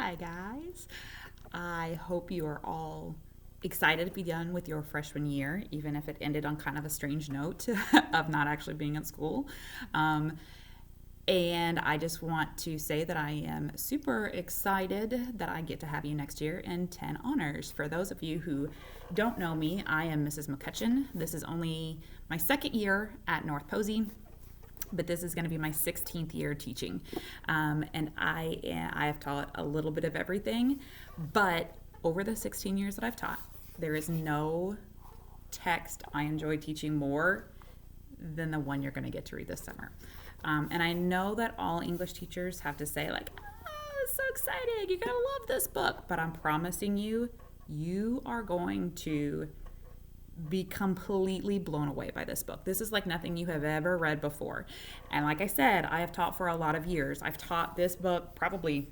Hi, guys. I hope you are all excited to be done with your freshman year, even if it ended on kind of a strange note of not actually being in school. Um, and I just want to say that I am super excited that I get to have you next year in 10 honors. For those of you who don't know me, I am Mrs. McCutcheon. This is only my second year at North Posey, but this is going to be my 16th year teaching. And I have taught a little bit of everything, but over the 16 years that I've taught, there is no text I enjoy teaching more than the one you're going to get to read this summer. And I know that all English teachers have to say, like, oh, it's so exciting, you're going to love this book, but I'm promising you, you are going to be completely blown away by this book. This is like nothing you have ever read before. And like I said, I have taught for a lot of years. I've taught this book probably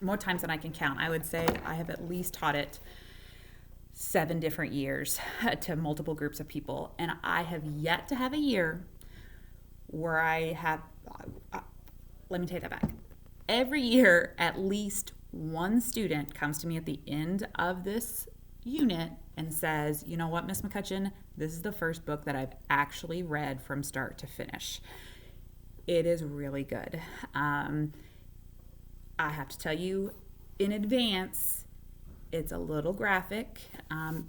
more times than I can count. I would say I have at least taught it 7 different years to multiple groups of people. And I have yet to have a year where I have, let me take that back. Every year, at least one student comes to me at the end of this unit and says, you know what, Miss McCutcheon, this is the first book that I've actually read from start to finish. It is really good. I have to tell you in advance, it's a little graphic,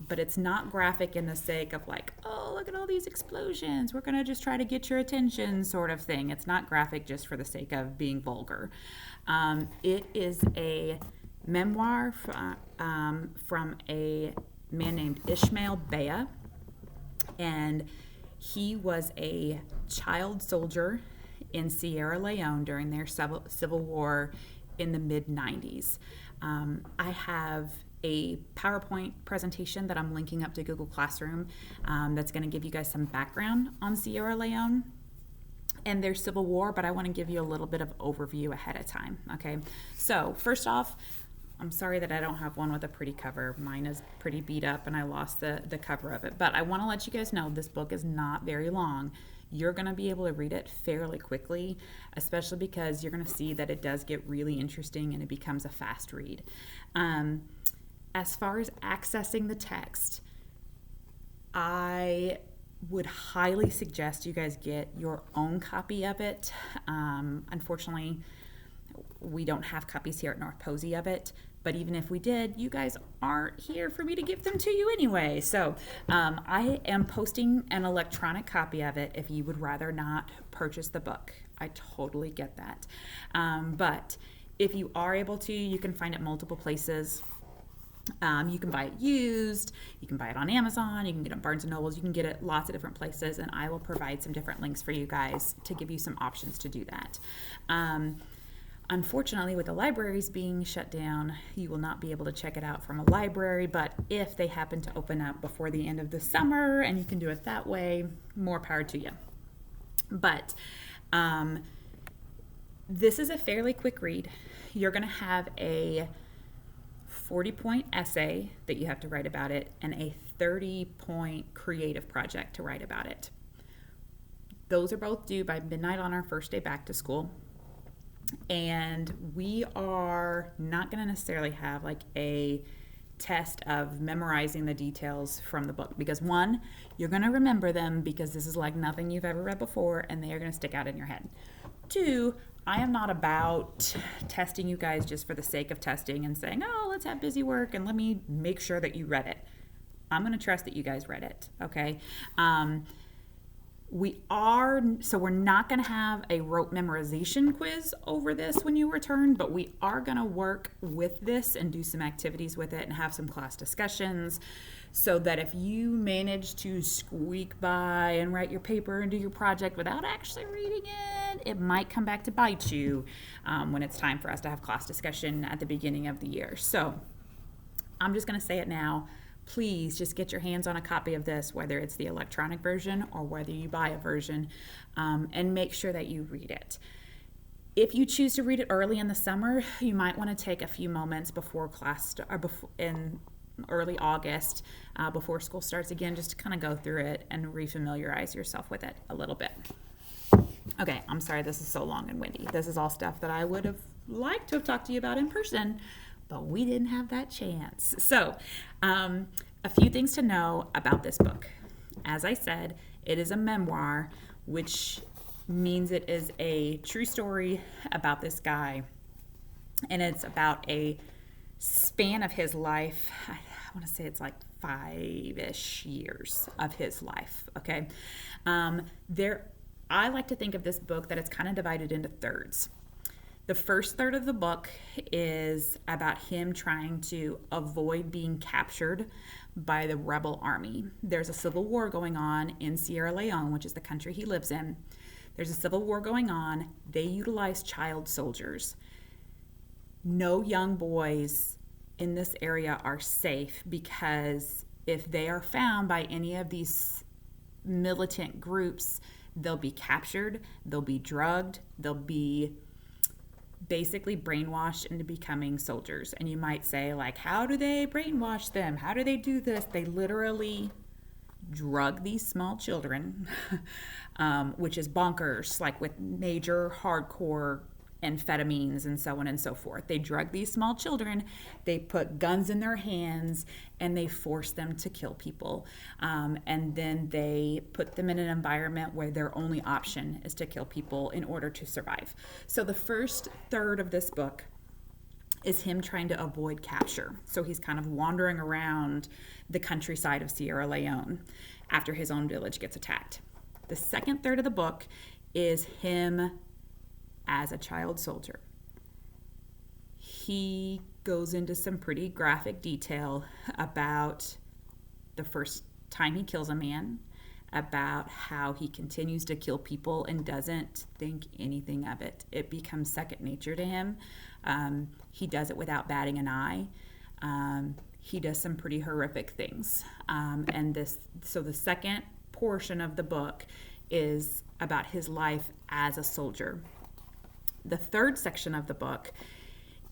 but it's not graphic in the sake of like, oh, look at all these explosions, we're going to just try to get your attention sort of thing. It's not graphic just for the sake of being vulgar. It is a memoir from a man named Ishmael Beah, and he was a child soldier in Sierra Leone during their civil war in the mid-90s. I have a PowerPoint presentation that I'm linking up to Google Classroom that's going to give you guys some background on Sierra Leone and their civil war, but I want to give you a little bit of overview ahead of time. Okay, so first off, I'm sorry that I don't have one with a pretty cover. Mine is pretty beat up and I lost the cover of it. But I want to let you guys know this book is not very long. You're going to be able to read it fairly quickly, especially because you're going to see that it does get really interesting and it becomes a fast read. As far as accessing the text, I would highly suggest you guys get your own copy of it. Unfortunately, we don't have copies here at North Posey of it, but even if we did, you guys aren't here for me to give them to you anyway. So I am posting an electronic copy of it if you would rather not purchase the book. I totally get that. But if you are able to, you can find it multiple places. You can buy it used, you can buy it on Amazon, you can get it at Barnes & Nobles, you can get it lots of different places, and I will provide some different links for you guys to give you some options to do that. Unfortunately, with the libraries being shut down, you will not be able to check it out from a library, but if they happen to open up before the end of the summer and you can do it that way, more power to you. But this is a fairly quick read. You're going to have a 40-point essay that you have to write about it and a 30-point creative project to write about it. Those are both due by midnight on our first day back to school. And we are not going to necessarily have like a test of memorizing the details from the book because one, you're going to remember them because this is like nothing you've ever read before and they are going to stick out in your head. 2, I am not about testing you guys just for the sake of testing and saying, oh, let's have busy work and let me make sure that you read it. I'm going to trust that you guys read it, okay? We're not going to have a rote memorization quiz over this when you return, but we are going to work with this and do some activities with it and have some class discussions so that if you manage to squeak by and write your paper and do your project without actually reading it, it might come back to bite you when it's time for us to have class discussion at the beginning of the year. So I'm just going to say it now. Please just get your hands on a copy of this, whether it's the electronic version or whether you buy a version, and make sure that you read it. If you choose to read it early in the summer, you might want to take a few moments before class or in early August, before school starts again, just to kind of go through it and refamiliarize yourself with it a little bit. Okay, I'm sorry this is so long and windy. This is all stuff that I would have like to have talked to you about in person, but we didn't have that chance. So, a few things to know about this book. As I said, it is a memoir, which means it is a true story about this guy. And it's about a span of his life. I want to say it's like 5-ish years of his life. Okay. I like to think of this book that it's kind of divided into thirds. The first third of the book is about him trying to avoid being captured by the rebel army. There's a civil war going on in Sierra Leone, which is the country he lives in. There's a civil war going on. They utilize child soldiers. No young boys in this area are safe, because if they are found by any of these militant groups, they'll be captured, they'll be drugged, they'll be basically brainwashed into becoming soldiers. And you might say, like, how do they brainwash them? How do they do this? They literally drug these small children, which is bonkers, like with major hardcore amphetamines and so on and so forth. They drug these small children, they put guns in their hands, and they force them to kill people. And then they put them in an environment where their only option is to kill people in order to survive. So the first third of this book is him trying to avoid capture. So he's kind of wandering around the countryside of Sierra Leone after his own village gets attacked. The second third of the book is him as a child soldier. He goes into some pretty graphic detail about the first time he kills a man, about how he continues to kill people and doesn't think anything of it. It becomes second nature to him. He does it without batting an eye. He does some pretty horrific things. So the second portion of the book is about his life as a soldier. The third section of the book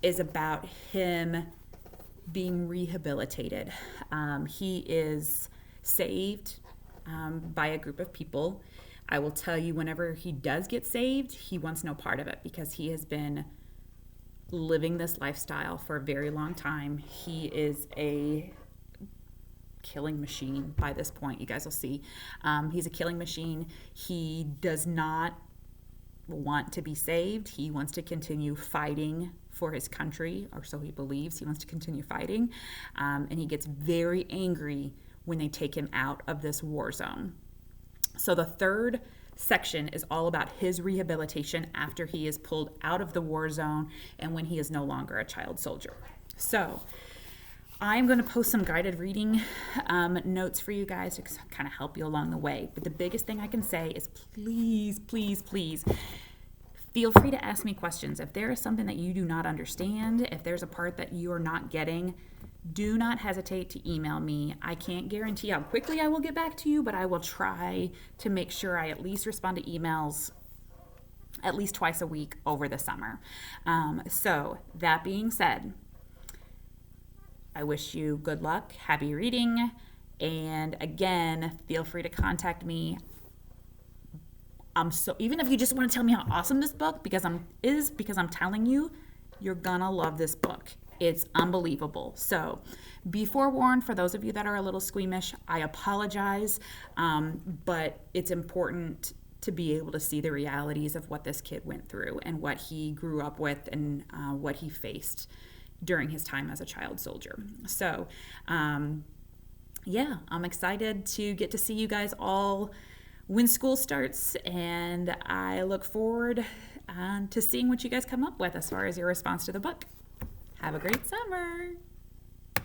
is about him being rehabilitated. He is saved by a group of people. I will tell you, whenever he does get saved, he wants no part of it, because he has been living this lifestyle for a very long time. He is a killing machine by this point. You guys will see. He's a killing machine. He does not want to be saved. He wants to continue fighting for his country, or so he believes. He wants to continue fighting. And he gets very angry when they take him out of this war zone. So the third section is all about his rehabilitation after he is pulled out of the war zone and when he is no longer a child soldier. So I'm going to post some guided reading notes for you guys to kind of help you along the way. But the biggest thing I can say is please, please, please feel free to ask me questions. If there is something that you do not understand, if there's a part that you are not getting, do not hesitate to email me. I can't guarantee how quickly I will get back to you, but I will try to make sure I at least respond to emails at least twice a week over the summer. So that being said, I wish you good luck, happy reading, and again, feel free to contact me. Even if you just want to tell me how awesome this book because I'm telling you, you're gonna love this book. It's unbelievable. So be forewarned, for those of you that are a little squeamish, I apologize, but it's important to be able to see the realities of what this kid went through and what he grew up with and what he faced during his time as a child soldier. So, yeah, I'm excited to get to see you guys all when school starts, and I look forward to seeing what you guys come up with as far as your response to the book. Have a great summer.